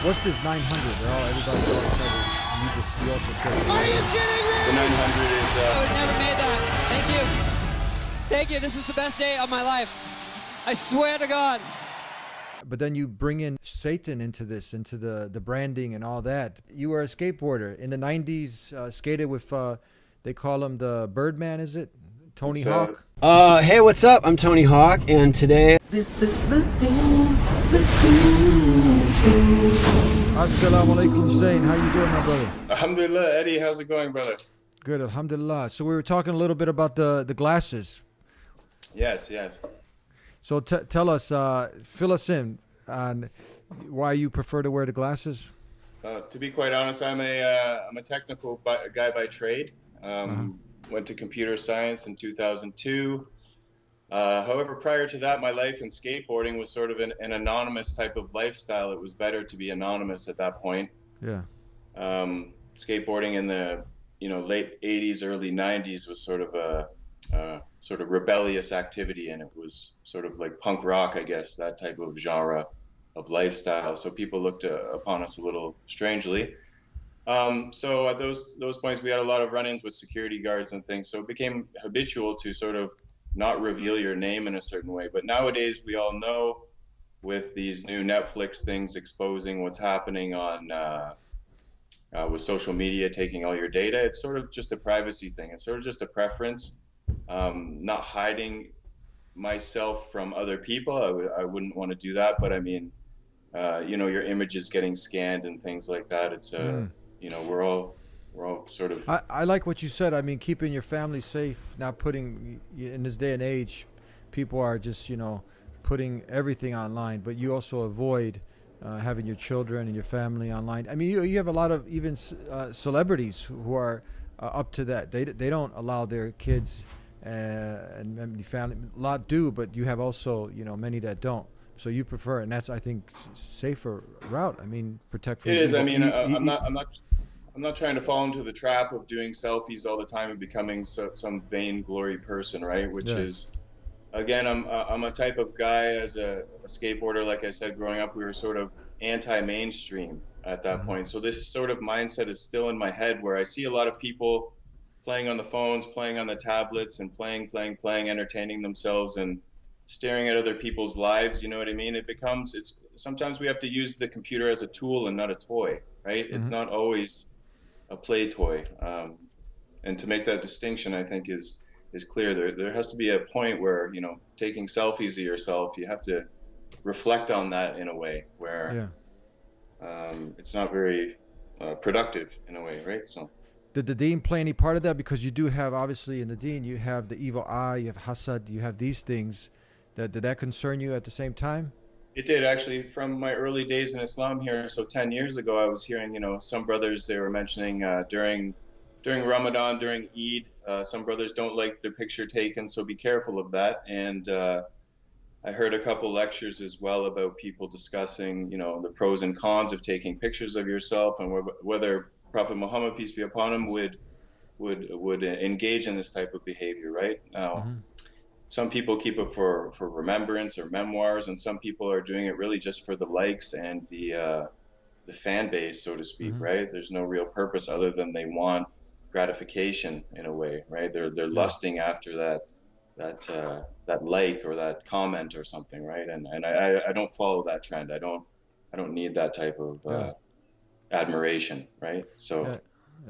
What's this 900? Everybody's all excited. You also said it. Are you kidding me? The 900 is... I would never made that. Thank you. Thank you. This is the best day of my life. I swear to God. But then you bring in Satan into this, into the branding and all that. You were a skateboarder. In the 90s, skated with, they call him the Birdman, is it? Tony Hawk? Hey, what's up? I'm Tony Hawk, and today... This is the Deen Show. Assalamu alaikum, Zain. How you doing, my brother? Alhamdulillah, Eddie. How's it going, brother? Good, alhamdulillah. So we were talking a little bit about the glasses. Yes. So tell us, fill us in on why you prefer to wear the glasses. To be quite honest, I'm a technical guy by trade. Went to computer science in 2002. However, prior to that, my life in skateboarding was sort of an anonymous type of lifestyle. It was better to be anonymous at that point. Yeah. Skateboarding in the late 80s, early 90s was sort of a sort of rebellious activity, and it was sort of like punk rock, I guess, that type of genre of lifestyle. So people looked upon us a little strangely. So at those points, we had a lot of run-ins with security guards and things. So it became habitual to sort of not reveal your name in a certain way. But nowadays, we all know with these new Netflix things exposing what's happening on with social media, taking all your data, it's sort of just a privacy thing. It's sort of just a preference. Not hiding myself from other people. I wouldn't want to do that. But I mean, your image is getting scanned and things like that. It's we're all sort of... I like what you said. I mean, keeping your family safe, not putting, in this day and age, people are just, putting everything online, but you also avoid having your children and your family online. I mean, you have a lot of even celebrities who are up to that. They don't allow their kids and family, a lot do, but you have also, many that don't. So you prefer, and that's, I think, safer route. I mean, protect from... It is. I mean, I'm not trying to fall into the trap of doing selfies all the time and becoming some vainglory person, right? Which is, again, I'm a type of guy as a skateboarder. Like I said, growing up, we were sort of anti-mainstream at that point. So this sort of mindset is still in my head, where I see a lot of people playing on the phones, playing on the tablets, and playing, entertaining themselves and staring at other people's lives. You know what I mean? Sometimes we have to use the computer as a tool and not a toy, right? It's not always a play toy. And to make that distinction, I think is clear. There has to be a point where, taking selfies of yourself, you have to reflect on that in a way where it's not very productive in a way, right? So did the deen play any part of that? Because you do have, obviously, in the deen, you have the evil eye, you have hasad, you have these things. Did that concern you at the same time? It did, actually. From my early days in Islam here, so 10 years ago, I was hearing, some brothers, they were mentioning during Ramadan, during Eid, some brothers don't like their picture taken, so be careful of that. And I heard a couple lectures as well about people discussing, the pros and cons of taking pictures of yourself, and whether Prophet Muhammad, peace be upon him, would engage in this type of behavior, right? Now, some people keep it for remembrance or memoirs, and some people are doing it really just for the likes and the fan base, so to speak, right? There's no real purpose other than they want gratification in a way, right? They're lusting after that like or that comment or something, right? And I don't follow that trend. I don't need that type of admiration, right? So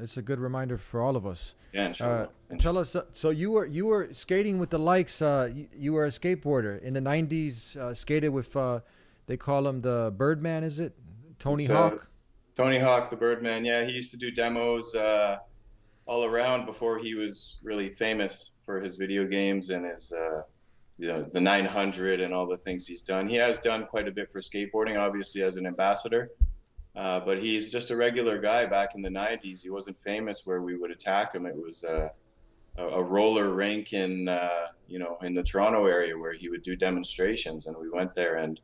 it's a good reminder for all of us. Yeah, inshallah. Tell us, so you were skating with the likes. You were a skateboarder in the 90s. Skated with, they call him the Birdman, is it? Tony Hawk. Tony Hawk, the Birdman. Yeah, he used to do demos all around before he was really famous for his video games and his, the 900 and all the things he's done. He has done quite a bit for skateboarding, obviously as an ambassador. But he's just a regular guy back in the 90s. He wasn't famous where we would attack him. It was a roller rink in the Toronto area where he would do demonstrations, and we went there, and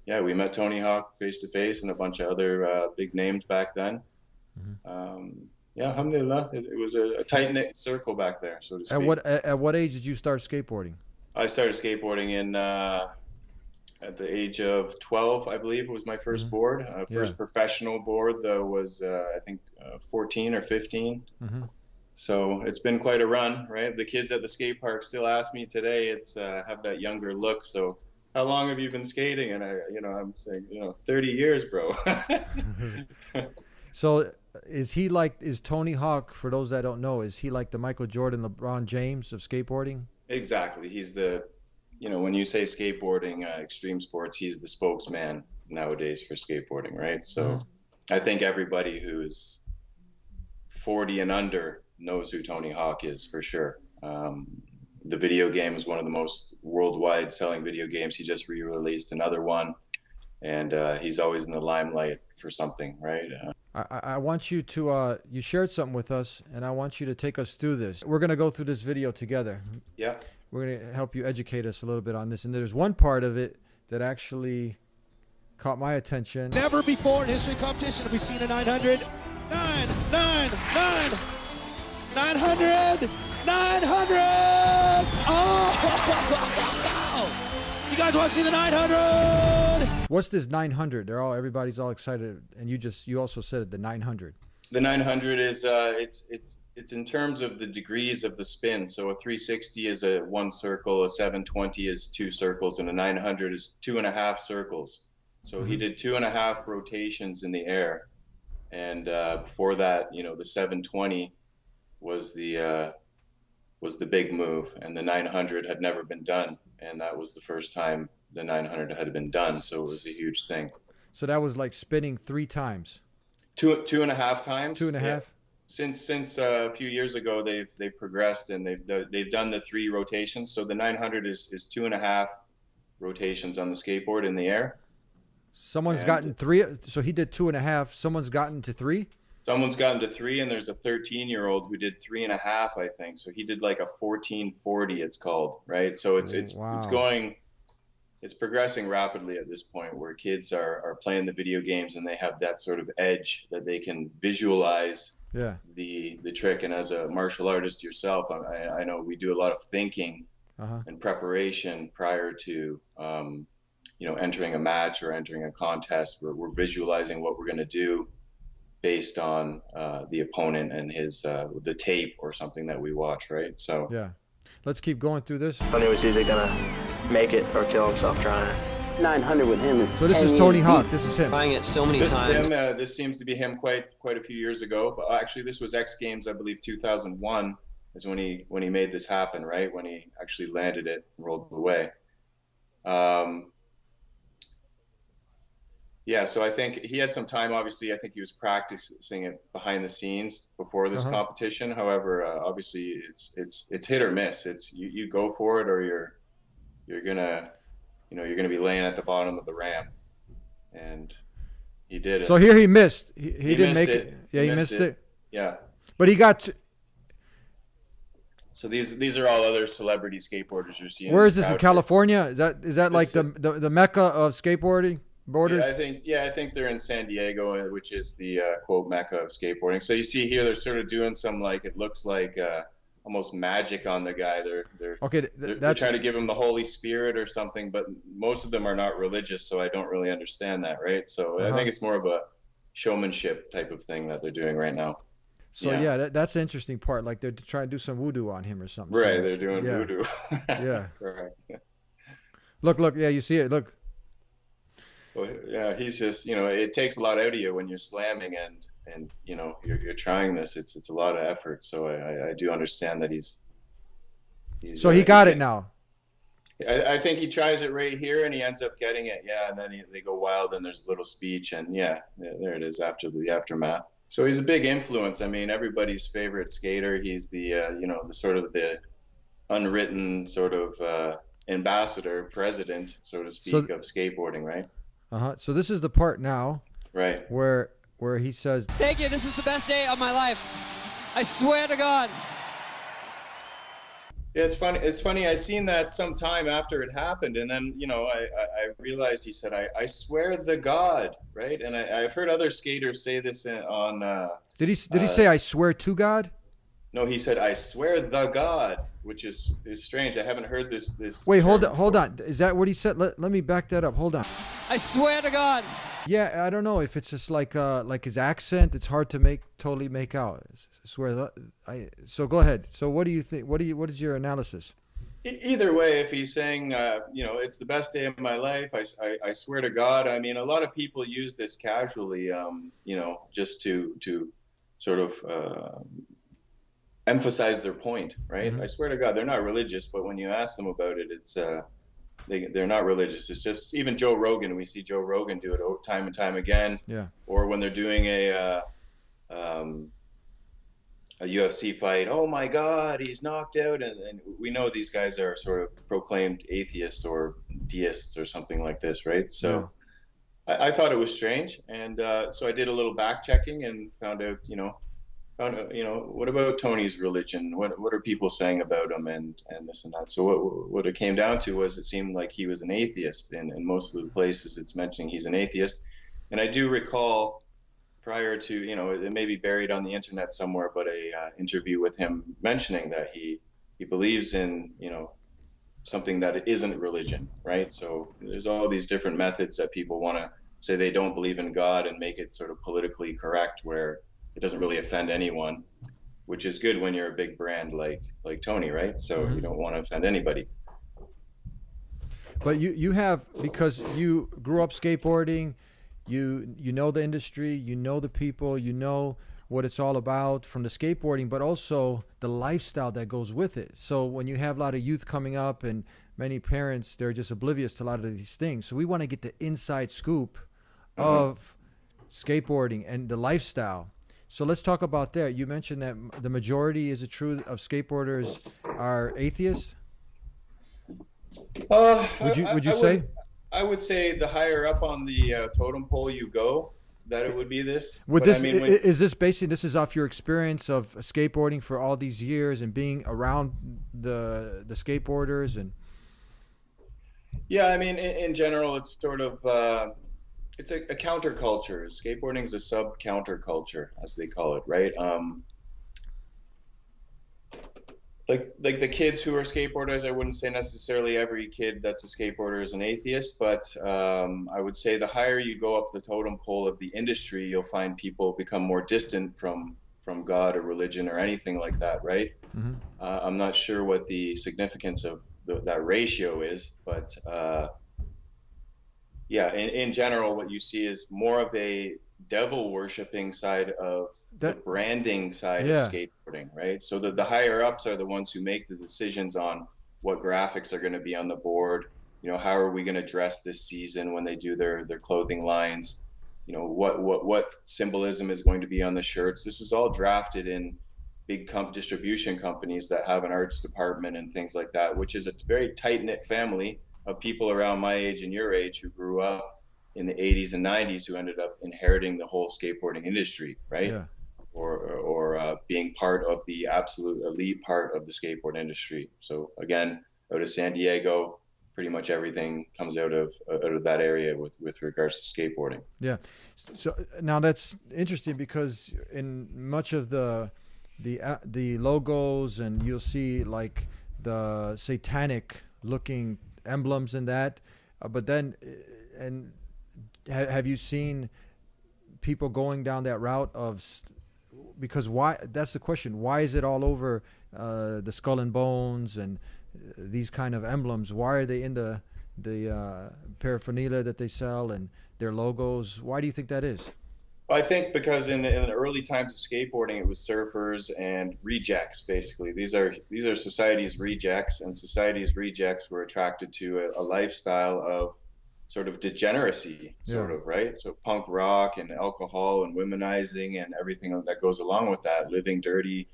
we met Tony Hawk face to face and a bunch of other big names back then. Alhamdulillah, it was a tight knit circle back there, so to speak. At what age did you start skateboarding? I started skateboarding in at the age of 12, I believe, was my first board. First professional board, though, was I think 14 or 15. So it's been quite a run, right? The kids at the skate park still ask me today. It's have that younger look. So how long have you been skating? And I'm saying, 30 years, bro. So is Tony Hawk, for those that don't know, is he like the Michael Jordan, LeBron James of skateboarding? Exactly. He's the, when you say skateboarding, extreme sports, he's the spokesman nowadays for skateboarding, right? So I think everybody who's 40 and under knows who Tony Hawk is for sure. The video game is one of the most worldwide selling video games. He just re-released another one, and he's always in the limelight for something, right? I want you to, you shared something with us, and I want you to take us through this. We're going to go through this video together. Yeah. We're going to help you educate us a little bit on this. And there's one part of it that actually caught my attention. Never before in history competition have we seen a 900. 900! Oh! You guys want to see the 900? What's this 900? Everybody's all excited, and you also said it, the 900. The 900 is it's in terms of the degrees of the spin. So a 360 is one circle, a 720 is 2 circles, and a 900 is 2.5 circles. So he did 2.5 rotations in the air, and before that, the 720 was the big move, and the 900 had never been done, and that was the first time the 900 had been done. So it was a huge thing. So that was like spinning 3 times. 2.5 times. 2.5. Yeah. Since a few years ago, they've progressed, and they've done the 3 rotations. So the 900 is 2.5 rotations on the skateboard in the air. Someone's gotten 3. So he did 2.5. Someone's gotten to 3. Someone's gotten to 3, and there's a 13-year-old who did 3.5, I think. So he did like a 1440, it's called, right? So it's progressing rapidly at this point, where kids are playing the video games, and they have that sort of edge that they can visualize the trick. And as a martial artist yourself, I know we do a lot of thinking and preparation prior to entering a match or entering a contest. We're visualizing what we're going to do based on the opponent and his the tape or something that we watch, right? So let's keep going through this. Tony was either gonna make it or kill himself trying. 900 with him is. So this is Tony Hawk. This is him. Trying it so many times. This seems to be him quite a few years ago. But actually, this was X Games, I believe, 2001 is when he made this happen, right? When he actually landed it and rolled away. Yeah, so I think he had some time. Obviously, I think he was practicing it behind the scenes before this competition. However, obviously, it's hit or miss. It's you go for it, or you're gonna be laying at the bottom of the ramp. And he did it. So here he missed. He didn't make it. Yeah, he missed it. Yeah, but he got. So these are all other celebrity skateboarders you're seeing. Where is this, in California? Is that like the Mecca of skateboarding? Borders? I think they're in San Diego, which is the quote Mecca of skateboarding. So you see here, they're sort of doing some it looks like almost magic on the guy. They're trying to give him the Holy Spirit or something, but most of them are not religious, so I don't really understand that, right? So I think it's more of a showmanship type of thing that they're doing right now. So that's the interesting part. Like they're trying to do some voodoo on him or something. Right, so they're doing voodoo. Yeah. Correct. Look. Yeah, you see it. Look. Well, yeah, he's just, it takes a lot out of you when you're slamming and you're trying this. It's a lot of effort. So I do understand that he's so he got it now. I think he tries it right here and he ends up getting it. Yeah. And then they go wild and there's a little speech and there it is after the aftermath. So he's a big influence. I mean, everybody's favorite skater. He's the, the sort of the unwritten sort of ambassador, president, so to speak, of skateboarding, right? So this is the part now, right, where he says, "Thank you. This is the best day of my life. I swear to God." Yeah, it's funny. It's funny. I seen that sometime after it happened, and then I realized he said, "I swear to God," right? And I've heard other skaters say this on. Did he say, "I swear to God"? No, he said, "I swear the God," which is strange. I haven't heard this. Wait, term hold before. on. Is that what he said? Let me back that up. Hold on. I swear to God. Yeah, I don't know if it's just like his accent. It's hard to totally make out. So go ahead. So what do you think? What is your analysis? Either way, if he's saying, it's the best day of my life, I swear to God. I mean, a lot of people use this casually, just to sort of emphasize their point, right? Mm-hmm. I swear to God, they're not religious, but when you ask them about it, it's they're not religious. It's just, even Joe Rogan, we see Joe Rogan do it time and time again. Yeah. Or when they're doing a UFC fight, oh my God, he's knocked out, and we know these guys are sort of proclaimed atheists or deists or something like this, right? So I thought it was strange, and so I did a little back checking and found out, what about Tony's religion? What are people saying about him, and this and that? So what it came down to was, it seemed like he was an atheist, and in most of the places it's mentioning he's an atheist. And I do recall, prior to, it may be buried on the internet somewhere, but a interview with him mentioning that he believes in, something that isn't religion, right? So there's all these different methods that people want to say they don't believe in God and make it sort of politically correct, where it doesn't really offend anyone, which is good when you're a big brand like Tony, right? So you don't want to offend anybody. But you have, because you grew up skateboarding, you know the industry, you know the people, you know what it's all about from the skateboarding, but also the lifestyle that goes with it. So when you have a lot of youth coming up, and many parents, they're just oblivious to a lot of these things. So we want to get the inside scoop of skateboarding and the lifestyle. So let's talk about that. You mentioned that the majority, is it true, of skateboarders are atheists? Would you say? I would say the higher up on the totem pole you go, that it would be this. Is this basically, this is off your experience of skateboarding for all these years and being around the skateboarders? And yeah, I mean, in general, it's sort of it's a counterculture. Skateboarding is a sub counterculture, as they call it, right? Like the kids who are skateboarders, I wouldn't say necessarily every kid that's a skateboarder is an atheist, but I would say the higher you go up the totem pole of the industry, you'll find people become more distant from God or religion or anything like that, right? Mm-hmm. I'm not sure what the significance of that ratio is, but in general, what you see is more of a devil worshipping side of the branding side of skateboarding, right? So the higher ups are the ones who make the decisions on what graphics are going to be on the board. How are we going to dress this season when they do their clothing lines? What symbolism is going to be on the shirts? This is all drafted in big distribution companies that have an arts department and things like that, which is a very tight-knit family of people around my age and your age who grew up in the 80s and 90s, who ended up inheriting the whole skateboarding industry, right? Yeah. Or being part of the absolute elite part of the skateboard industry. So again, out of San Diego, pretty much everything comes out of that area with regards to skateboarding. Yeah. So now that's interesting, because in much of the logos, and you'll see like the satanic looking emblems in that, but then have you seen people going down that route of, because why, that's the question, why is it all over the skull and bones and these kind of emblems? Why are they in the paraphernalia that they sell and their logos? Why do you think that is? I think because in the early times of skateboarding, it was surfers and rejects. Basically, these are society's rejects, and society's rejects were attracted to a lifestyle of sort of degeneracy, right? So punk rock and alcohol and womenizing and everything that goes along with that, living dirty,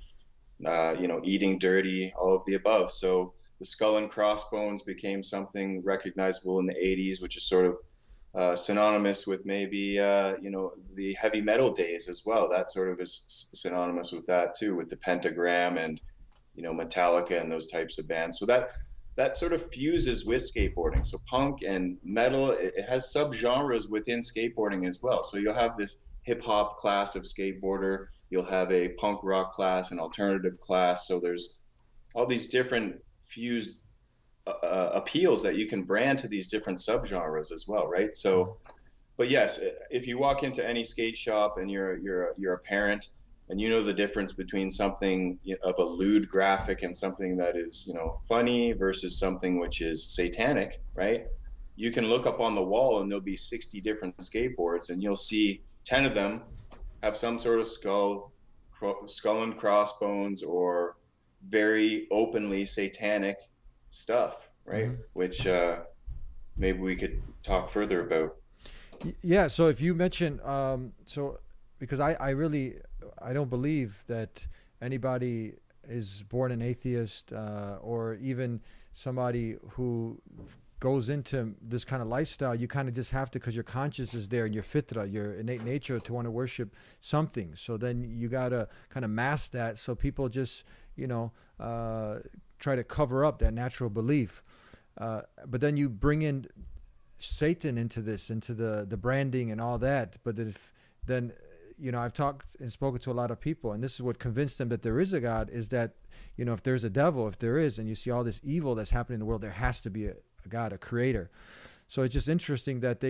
eating dirty, all of the above. So the skull and crossbones became something recognizable in the 80s, which is sort of synonymous with maybe the heavy metal days as well. That sort of is synonymous with that too, with the pentagram and Metallica and those types of bands. So that sort of fuses with skateboarding. So punk and metal, it has subgenres within skateboarding as well. So you'll have this hip hop class of skateboarder. You'll have a punk rock class, an alternative class. So there's all these different fused appeals that you can brand to these different subgenres as well, right? So, but yes, if you walk into any skate shop and you're a parent, and you know the difference between something of a lewd graphic and something that is, funny versus something which is satanic, right? You can look up on the wall and there'll be 60 different skateboards, and you'll see 10 of them have some sort of skull and crossbones or very openly satanic stuff, right? Mm-hmm. Which maybe we could talk further about. Yeah. So if you mention, because I don't believe that anybody is born an atheist, or even somebody who goes into this kind of lifestyle. You kind of just have to, because your conscience is there and your fitra, your innate nature to want to worship something. So then you got to kind of mask that, so people just, try to cover up that natural belief. But then you bring in Satan into this, into the branding and all that. But then I've talked and spoken to a lot of people, and this is what convinced them that there is a God, is that, if there's a devil, if there is, and you see all this evil that's happening in the world, there has to be a God, a creator. So it's just interesting that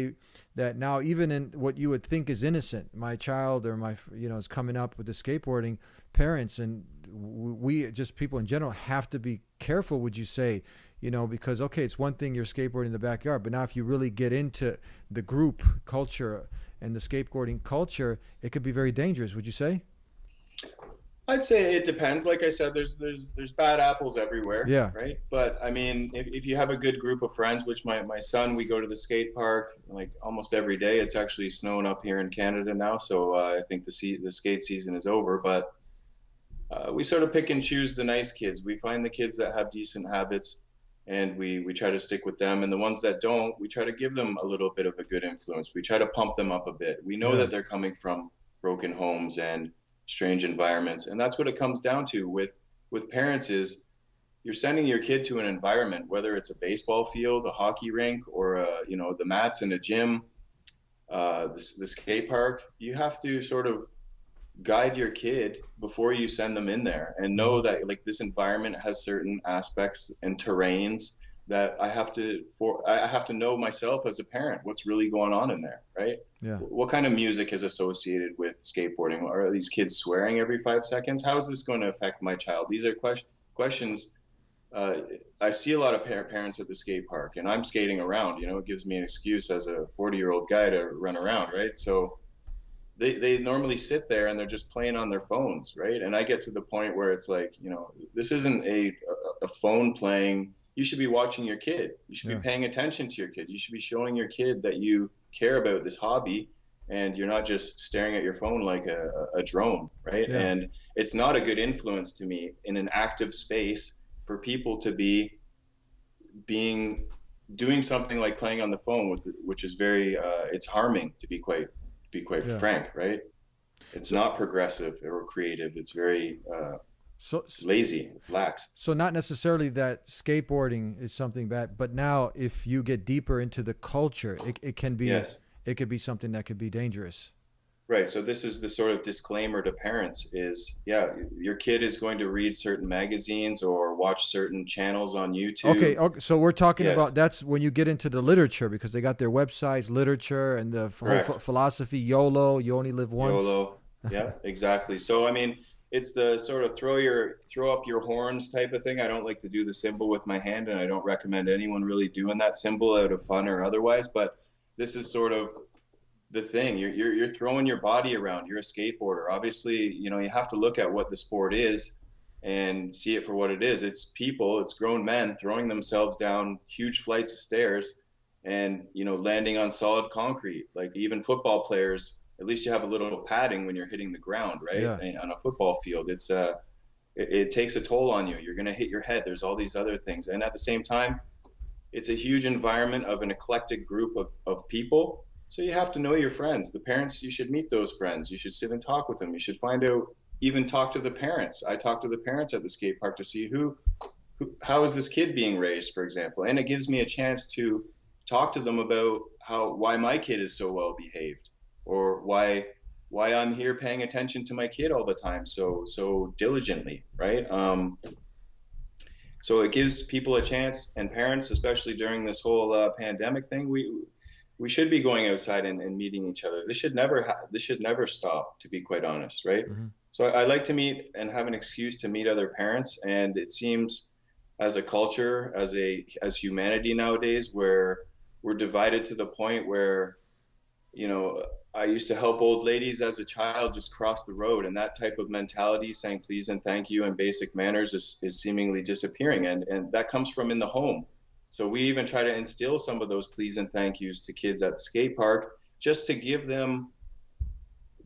that now, even in what you would think is innocent, my child or my, is coming up with the skateboarding, parents and we just people in general have to be careful, would you say, because, okay, it's one thing you're skateboarding in the backyard, but now if you really get into the group culture and the skateboarding culture, it could be very dangerous, would you say? I'd say it depends. Like I said, there's bad apples everywhere. Yeah. Right. But I mean, if you have a good group of friends, which my son, we go to the skate park like almost every day. It's actually snowing up here in Canada now, so I think the skate season is over. But we sort of pick and choose the nice kids. We find the kids that have decent habits, and we try to stick with them. And the ones that don't, we try to give them a little bit of a good influence. We try to pump them up a bit. We know that they're coming from broken homes and strange environments, and that's what it comes down to with parents, is you're sending your kid to an environment, whether it's a baseball field, a hockey rink, or the mats in a gym, the skate park. You have to sort of guide your kid before you send them in there, and know that like this environment has certain aspects and terrains that I have to know myself as a parent what's really going on in there, right? Yeah. What kind of music is associated with skateboarding? Are these kids swearing every 5 seconds? How is this going to affect my child? These are questions. I see a lot of parents at the skate park, and I'm skating around. It gives me an excuse as a 40-year-old guy to run around, right? So they normally sit there and they're just playing on their phones, right? And I get to the point where it's like, this isn't a phone playing. You should be watching your kid. You should be paying attention to your kid. You should be showing your kid that you care about this hobby, and you're not just staring at your phone like a drone, right? Yeah. And it's not a good influence to me in an active space for people to be doing something like playing on the phone, which is very it's harming, to be quite frank, right? It's not progressive or creative. It's very lazy. It's lax. So not necessarily that skateboarding is something bad, but now if you get deeper into the culture, it can be it could be something that could be dangerous. Right. So this is the sort of disclaimer to parents is, your kid is going to read certain magazines or watch certain channels on YouTube. Okay. So we're talking about, that's when you get into the literature, because they got their websites, literature, and the whole philosophy, YOLO, you only live once. YOLO. Yeah, exactly. So, I mean, it's the sort of throw up your horns type of thing. I don't like to do the symbol with my hand, and I don't recommend anyone really doing that symbol out of fun or otherwise, but this is sort of the thing. You're throwing your body around. You're a skateboarder. Obviously, you have to look at what the sport is and see it for what it is. It's people, it's grown men throwing themselves down huge flights of stairs and, landing on solid concrete. Like even football players, at least you have a little padding when you're hitting the ground, right? Yeah. And on a football field, it takes a toll on you. You're going to hit your head. There's all these other things. And at the same time, it's a huge environment of an eclectic group of people. So you have to know your friends. The parents, you should meet those friends. You should sit and talk with them. You should find out, even talk to the parents. I talk to the parents at the skate park to see how is this kid being raised, for example. And it gives me a chance to talk to them about why my kid is so well behaved, or why why I'm here paying attention to my kid all the time so diligently, right? So it gives people a chance, and parents, especially during this whole pandemic thing, we should be going outside and meeting each other. This should never stop, to be quite honest, right? So I like to meet and have an excuse to meet other parents, and it seems as a culture, as humanity nowadays, where we're divided to the point where, you know, I used to help old ladies as a child just cross the road, and that type of mentality, saying please and thank you and basic manners, is seemingly disappearing, and that comes from in the home. So we even try to instill some of those please and thank yous to kids at the skate park, just to give them,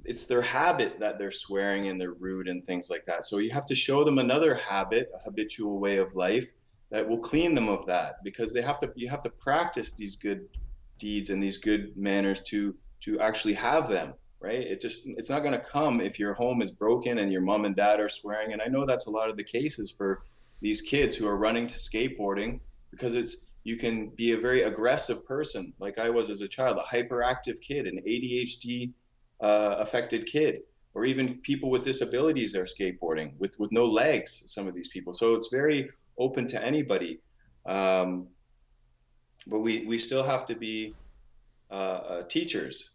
it's their habit that they're swearing and they're rude and things like that. So you have to show them another habit, a habitual way of life that will clean them of that, because you have to practice these good deeds and these good manners to actually have them, right? It's not going to come if your home is broken and your mom and dad are swearing. And I know that's a lot of the cases for these kids who are running to skateboarding, because you can be a very aggressive person, like I was as a child, a hyperactive kid, an ADHD affected kid, or even people with disabilities are skateboarding with no legs, some of these people. So it's very open to anybody. But we still have to be teachers.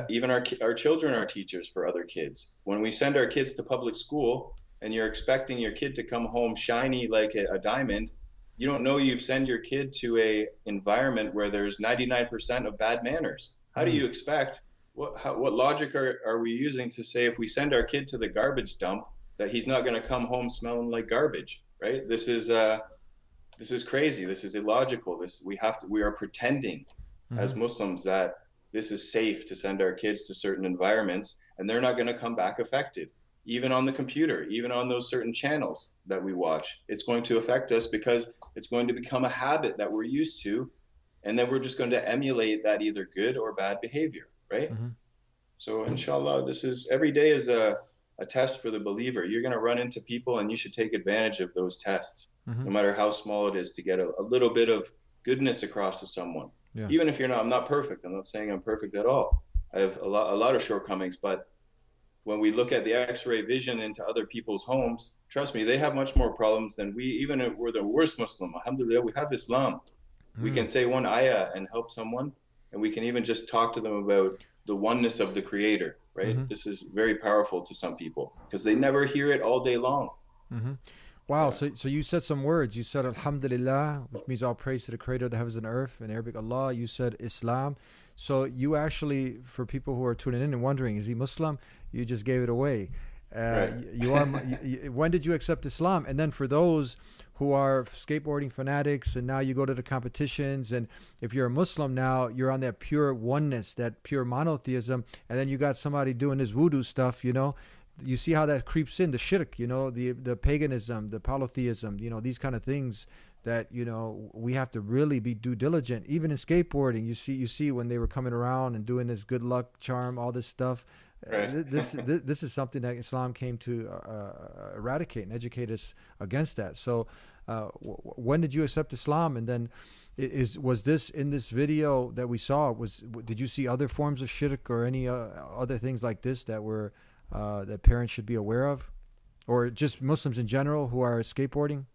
Even our children are teachers for other kids. When we send our kids to public school and you're expecting your kid to come home shiny like a diamond, you don't know you've sent your kid to a environment where there's 99% of bad manners. How do you expect, what logic are we using to say if we send our kid to the garbage dump that he's not going to come home smelling like garbage, right? This is crazy. This is illogical. We are pretending as Muslims that this is safe to send our kids to certain environments, and they're not going to come back affected. Even on the computer, even on those certain channels that we watch, it's going to affect us because it's going to become a habit that we're used to, and then we're just going to emulate that either good or bad behavior, right? So inshallah, every day is a test for the believer. You're going to run into people, and you should take advantage of those tests, no matter how small it is, to get a little bit of goodness across to someone. Yeah. Even if I'm not perfect. I'm not saying I'm perfect at all. I have a lot of shortcomings, but when we look at the X-ray vision into other people's homes, trust me, they have much more problems than we. Even if we're the worst Muslim, alhamdulillah, we have Islam. We can say one ayah and help someone, and we can even just talk to them about the oneness of the Creator, right? This is very powerful to some people because they never hear it all day long. Wow, so you said some words. You said alhamdulillah, which means all praise to the Creator of the heavens and earth. In Arabic, Allah. You said Islam. So you actually, for people who are tuning in and wondering, is he Muslim? You just gave it away. Right. When did you accept Islam? And then for those who are skateboarding fanatics, and now you go to the competitions, and if you're a Muslim now, you're on that pure oneness, that pure monotheism, and then you got somebody doing this voodoo stuff, you know. You see how that creeps in, the shirk, you know, the paganism, the polytheism, you know, these kind of things that, you know, we have to really be due diligent. Even in skateboarding, you see when they were coming around and doing this good luck charm, all this stuff. Right. This is something that Islam came to eradicate and educate us against that. So when did you accept Islam? And then was this in this video that we saw, did you see other forms of shirk or any other things like this that were that parents should be aware of, or just Muslims in general who are skateboarding?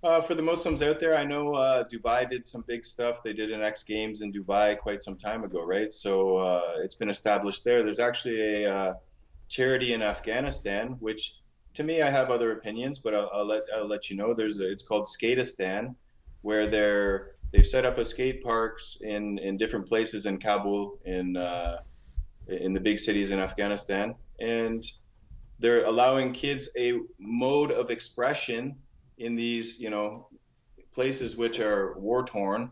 For the Muslims out there, I know Dubai did some big stuff. They did an X Games in Dubai quite some time ago, right? So it's been established there. There's actually a charity in Afghanistan, which to me, I have other opinions, but I'll let you know. It's called Skateistan, where they've set up a skate parks in different places in Kabul, in the big cities in Afghanistan, and they're allowing kids a mode of expression in these, you know, places which are war torn,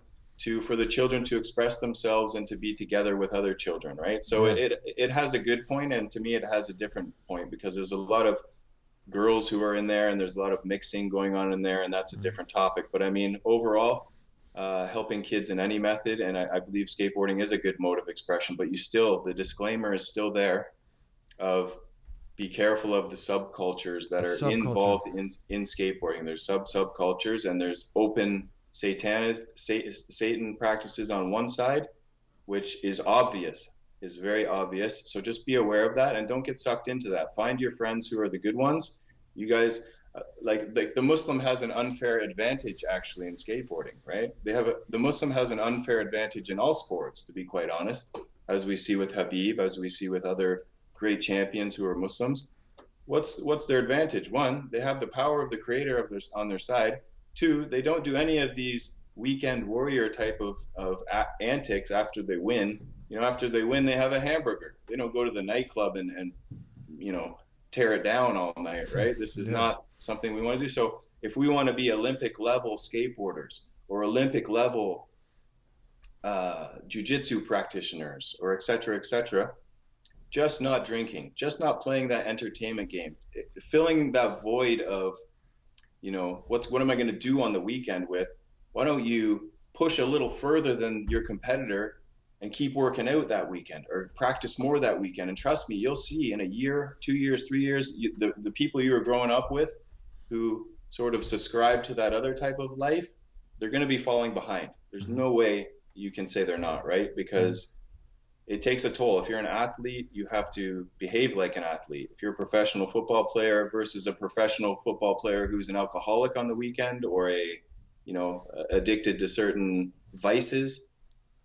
for the children to express themselves and to be together with other children, right? So it has a good point, and to me it has a different point, because there's a lot of girls who are in there, and there's a lot of mixing going on in there, and that's a different topic. But I mean, overall, helping kids in any method, and I believe skateboarding is a good mode of expression, but the disclaimer is still there of be careful of the subcultures that are involved in skateboarding. There's subcultures, and there's open Satan practices on one side, which is obvious. is very obvious. So just be aware of that and don't get sucked into that. Find your friends who are the good ones. You guys, like the Muslim has an unfair advantage actually in skateboarding, right? The Muslim has an unfair advantage in all sports, to be quite honest, as we see with Habib, as we see with other great champions who are Muslims. What's their advantage? One, they have the power of the creator on their side. Two, they don't do any of these weekend warrior type of antics after they win. You know, after they win, they have a hamburger. They don't go to the nightclub and you know, tear it down all night, right? This is not something we want to do. So if we want to be Olympic level skateboarders or Olympic level jiu-jitsu practitioners or et cetera, just not drinking, just not playing that entertainment game, filling that void of, you know, what am I going to do on the weekend with? Why don't you push a little further than your competitor and keep working out that weekend or practice more that weekend? And trust me, you'll see in a year, 2 years, 3 years, the people you were growing up with who sort of subscribe to that other type of life, they're going to be falling behind. There's no way you can say they're not, right? Because it takes a toll. If you're an athlete, you have to behave like an athlete. If you're a professional football player versus a professional football player who's an alcoholic on the weekend or addicted to certain vices,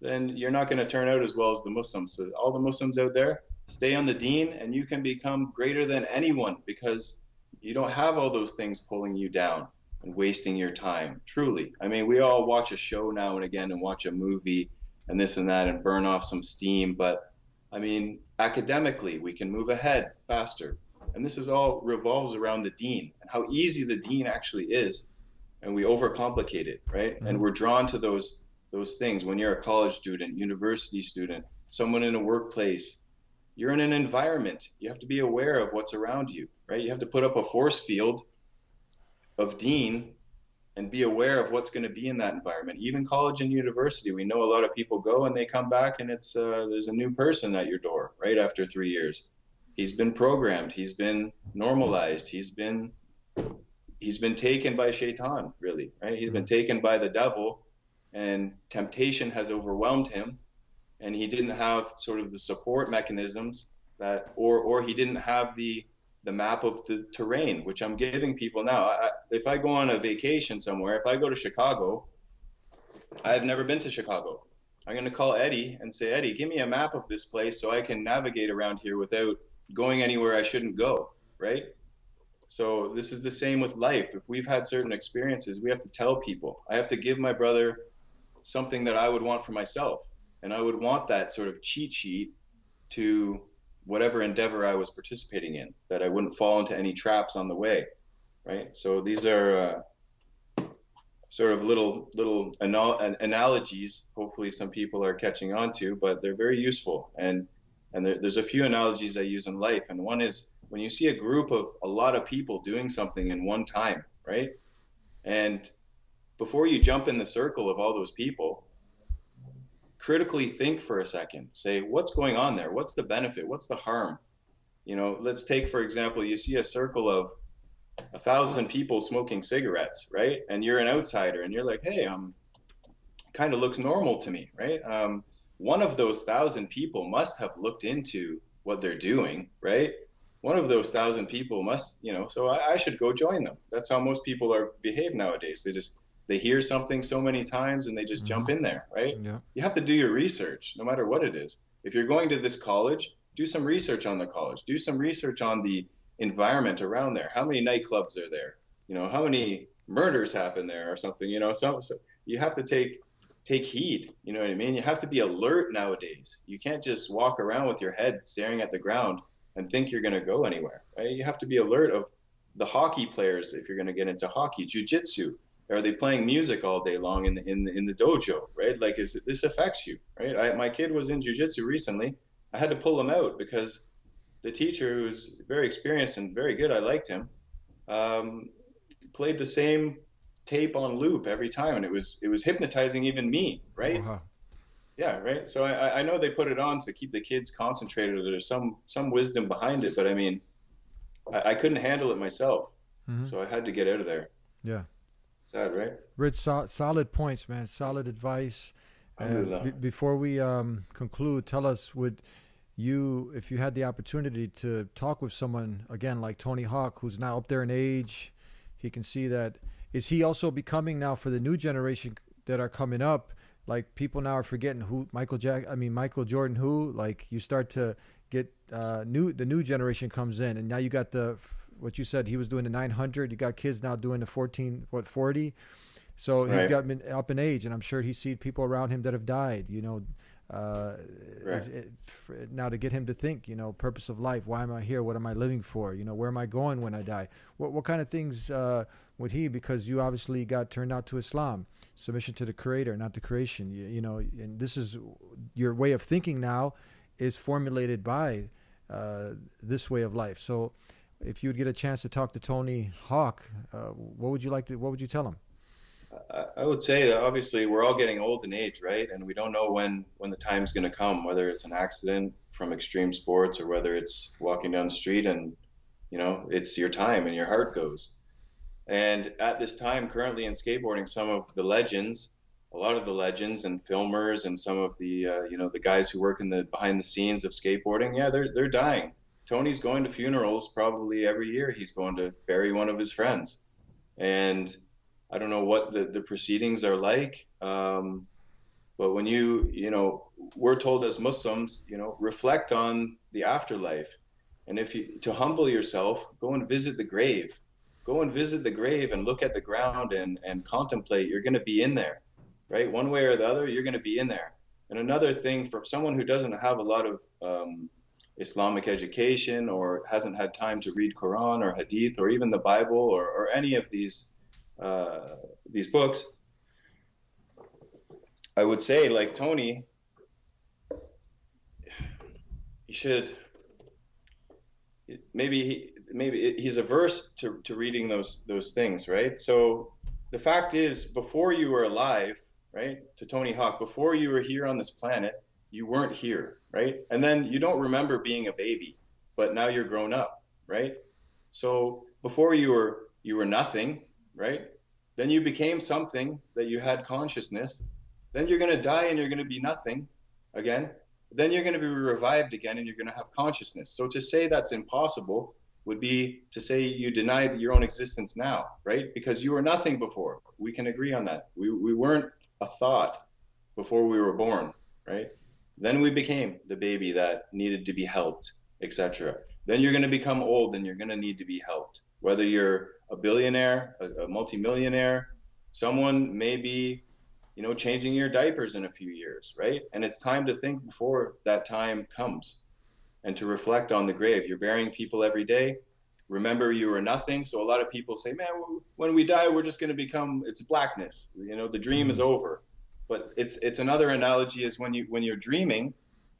then you're not going to turn out as well as the Muslims. So all the Muslims out there, stay on the deen and you can become greater than anyone because you don't have all those things pulling you down and wasting your time. Truly. I mean, we all watch a show now and again and watch a movie and this and that and burn off some steam. But I mean, academically, we can move ahead faster. And this is all revolves around the deen and how easy the deen actually is. And we overcomplicate it, right? And we're drawn to those things. When you're a college student, university student, someone in a workplace, you're in an environment. You have to be aware of what's around you, right? You have to put up a force field of deen and be aware of what's going to be in that environment. Even college and university, we know a lot of people go and they come back and it's there's a new person at your door right after 3 years. He's been programmed. He's been normalized. He's been taken by shaitan, really, right? He's been taken by the devil and temptation has overwhelmed him and he didn't have sort of the support mechanisms that, or he didn't have the map of the terrain, which I'm giving people now. If I go on a vacation somewhere, if I go to Chicago, I've never been to Chicago. I'm going to call Eddie and say, Eddie, give me a map of this place so I can navigate around here without going anywhere I shouldn't go, right? So this is the same with life. If we've had certain experiences, we have to tell people. I have to give my brother something that I would want for myself. And I would want that sort of cheat sheet to whatever endeavor I was participating in, that I wouldn't fall into any traps on the way, right? So these are sort of little analogies. Hopefully some people are catching on to, but they're very useful. And there's a few analogies I use in life. And one is when you see a group of a lot of people doing something in one time, right? And before you jump in the circle of all those people, critically think for a second. Say, what's going on there? What's the benefit? What's the harm? You know, let's take, for example, you see a circle of 1,000 people smoking cigarettes, right? And you're an outsider and you're like, hey, kind of looks normal to me, right? One of those 1,000 people must have looked into what they're doing, right? One of those 1,000 people must, you know, so I should go join them. That's how most people behave nowadays. They hear something so many times and they just jump in there, right? Yeah. You have to do your research, no matter what it is. If you're going to this college, do some research on the college. Do some research on the environment around there. How many nightclubs are there? You know, how many murders happen there or something? You know, so you have to take heed. You know what I mean? You have to be alert nowadays. You can't just walk around with your head staring at the ground and think you're going to go anywhere, right? You have to be alert of the hockey players if you're going to get into hockey, jiu-jitsu. Are they playing music all day long in the dojo, right? Like, this affects you, right? My kid was in jiu-jitsu recently. I had to pull him out because the teacher, who's very experienced and very good, I liked him, played the same tape on loop every time, and it was hypnotizing even me, right? Uh-huh. Yeah, right. So I know they put it on to keep the kids concentrated. There's some wisdom behind it, but I mean, I couldn't handle it myself, so I had to get out of there. Yeah. Sad, right? Rich, solid points, man. Solid advice. Before we conclude, tell us, if you had the opportunity to talk with someone again like Tony Hawk, who's now up there in age, he can see that. Is he also becoming now for the new generation that are coming up? Like people now are forgetting who Michael Jordan, who, like, you start to get the new generation comes in, and now you got what you said, he was doing the 900. You got kids now doing the 40. So Right. he's got up in age, and I'm sure he's seen people around him that have died, Right. now to get him to think, purpose of life. Why am I here? What am I living for? Where am I going when I die? What kind of things would he, because you obviously got turned out to Islam, submission to the creator, not the creation, and this is your way of thinking now is formulated by this way of life. So if you would get a chance to talk to Tony Hawk, what would you tell him? I would say that obviously we're all getting old in age, right? And we don't know when the time's going to come, whether it's an accident from extreme sports or whether it's walking down the street and, it's your time and your heart goes. And at this time, currently in skateboarding, some of the legends, a lot of the legends and filmers and some of the, the guys who work in the behind the scenes of skateboarding, yeah, they're dying. Tony's going to funerals probably every year. He's going to bury one of his friends. And I don't know what the proceedings are like, but when we're told as Muslims, reflect on the afterlife. And to humble yourself, go and visit the grave. Go and visit the grave and look at the ground and contemplate. You're going to be in there, right? One way or the other, you're going to be in there. And another thing, for someone who doesn't have a lot of Islamic education or hasn't had time to read Quran or Hadith or even the Bible or any of these books, I would say, like Tony, you should maybe he's averse to reading those things, right? So the fact is, before you were alive, right, to Tony Hawk, before you were here on this planet, you weren't here, right? And then you don't remember being a baby, but now you're grown up, right? So before you were nothing, right? Then you became something that you had consciousness. Then you're going to die and you're going to be nothing again. Then you're going to be revived again and you're going to have consciousness. So to say that's impossible would be to say you deny your own existence now, right? Because you were nothing before. We can agree on that. We weren't a thought before we were born, right? Then we became the baby that needed to be helped, etc. Then you're going to become old and you're going to need to be helped. Whether you're a billionaire, a multimillionaire, someone may be, changing your diapers in a few years, right? And it's time to think before that time comes and to reflect on the grave. You're burying people every day. Remember, you were nothing. So a lot of people say, man, when we die, we're just going to it's blackness. The dream is over. But it's another analogy is when you're dreaming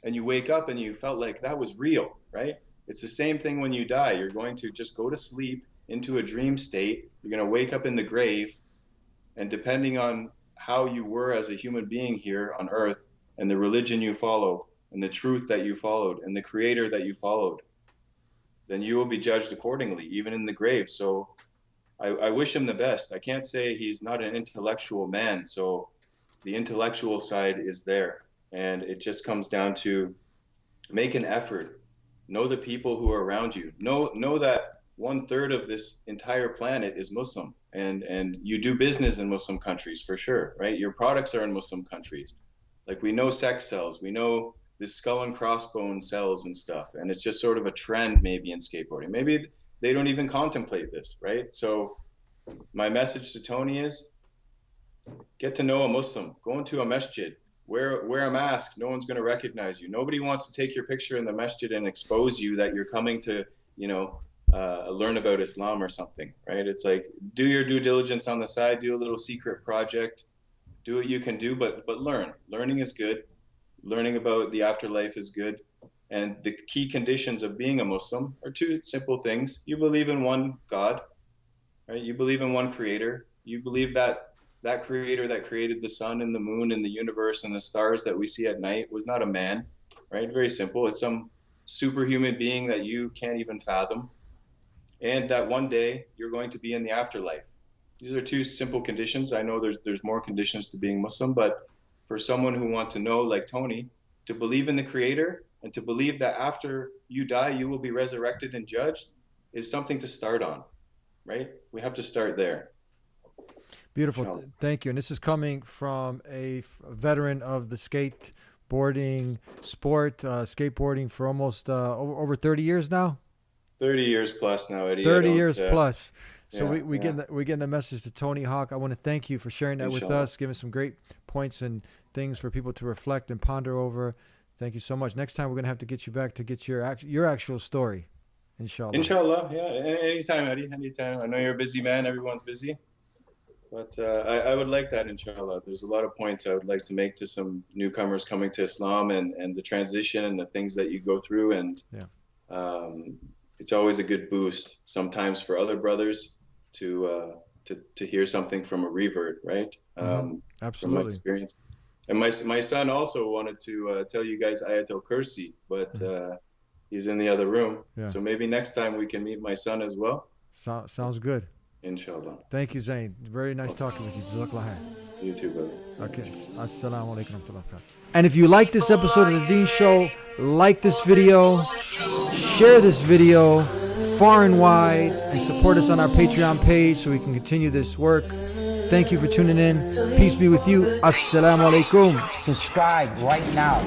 and you wake up and you felt like that was real, right? It's the same thing when you die. You're going to just go to sleep into a dream state. You're going to wake up in the grave. And depending on how you were as a human being here on earth and the religion you follow and the truth that you followed and the creator that you followed, then you will be judged accordingly, even in the grave. So I wish him the best. I can't say he's not an intellectual man. So the intellectual side is there. And it just comes down to make an effort. Know the people who are around you. Know that 1/3 of this entire planet is Muslim, and you do business in Muslim countries for sure, right? Your products are in Muslim countries. Like we know sex sells, we know this skull and crossbone sells and stuff, and it's just sort of a trend maybe in skateboarding. Maybe they don't even contemplate this, right? So my message to Tony is get to know a Muslim, go into a masjid. Wear a mask. No one's going to recognize you. Nobody wants to take your picture in the masjid and expose you that you're coming to, learn about Islam or something, right? It's like, do your due diligence on the side, do a little secret project, do what you can do, but learn. Learning is good. Learning about the afterlife is good. And the key conditions of being a Muslim are two simple things. You believe in one God, right? You believe in one creator. You believe that creator that created the sun and the moon and the universe and the stars that we see at night was not a man, right? Very simple. It's some superhuman being that you can't even fathom. And that one day you're going to be in the afterlife. These are two simple conditions. I know there's more conditions to being Muslim, but for someone who wants to know, like Tony, to believe in the creator And to believe that after you die, you will be resurrected and judged is something to start on, right? We have to start there. Beautiful. Thank you. And this is coming from a veteran of the skateboarding sport, skateboarding for almost over 30 years now. 30 years plus now, Eddie. 30 years plus. So yeah, we're getting the message to Tony Hawk. I want to thank you for sharing that with us, giving some great points and things for people to reflect and ponder over. Thank you so much. Next time we're gonna have to get you back to get your actual story. Inshallah. Inshallah, yeah. Anytime, Eddie. Anytime. I know you're a busy man. Everyone's busy. But I would like that, inshallah. There's a lot of points I would like to make to some newcomers coming to Islam and the transition and the things that you go through. And it's always a good boost sometimes for other brothers to hear something from a revert, right? Absolutely. From my experience. And my son also wanted to tell you guys Ayatul Kursi, but he's in the other room. Yeah. So maybe next time we can meet my son as well. Sounds good. Inshallah. Thank you, Zain. Very nice talking with you. Jazakallah khair. You too, brother. Okay. Assalamu alaikum wa rahmatullah. And if you like this episode of The Deen Show, like this video, share this video far and wide, and support us on our Patreon page so we can continue this work. Thank you for tuning in. Peace be with you. Assalamu alaikum. Subscribe right now.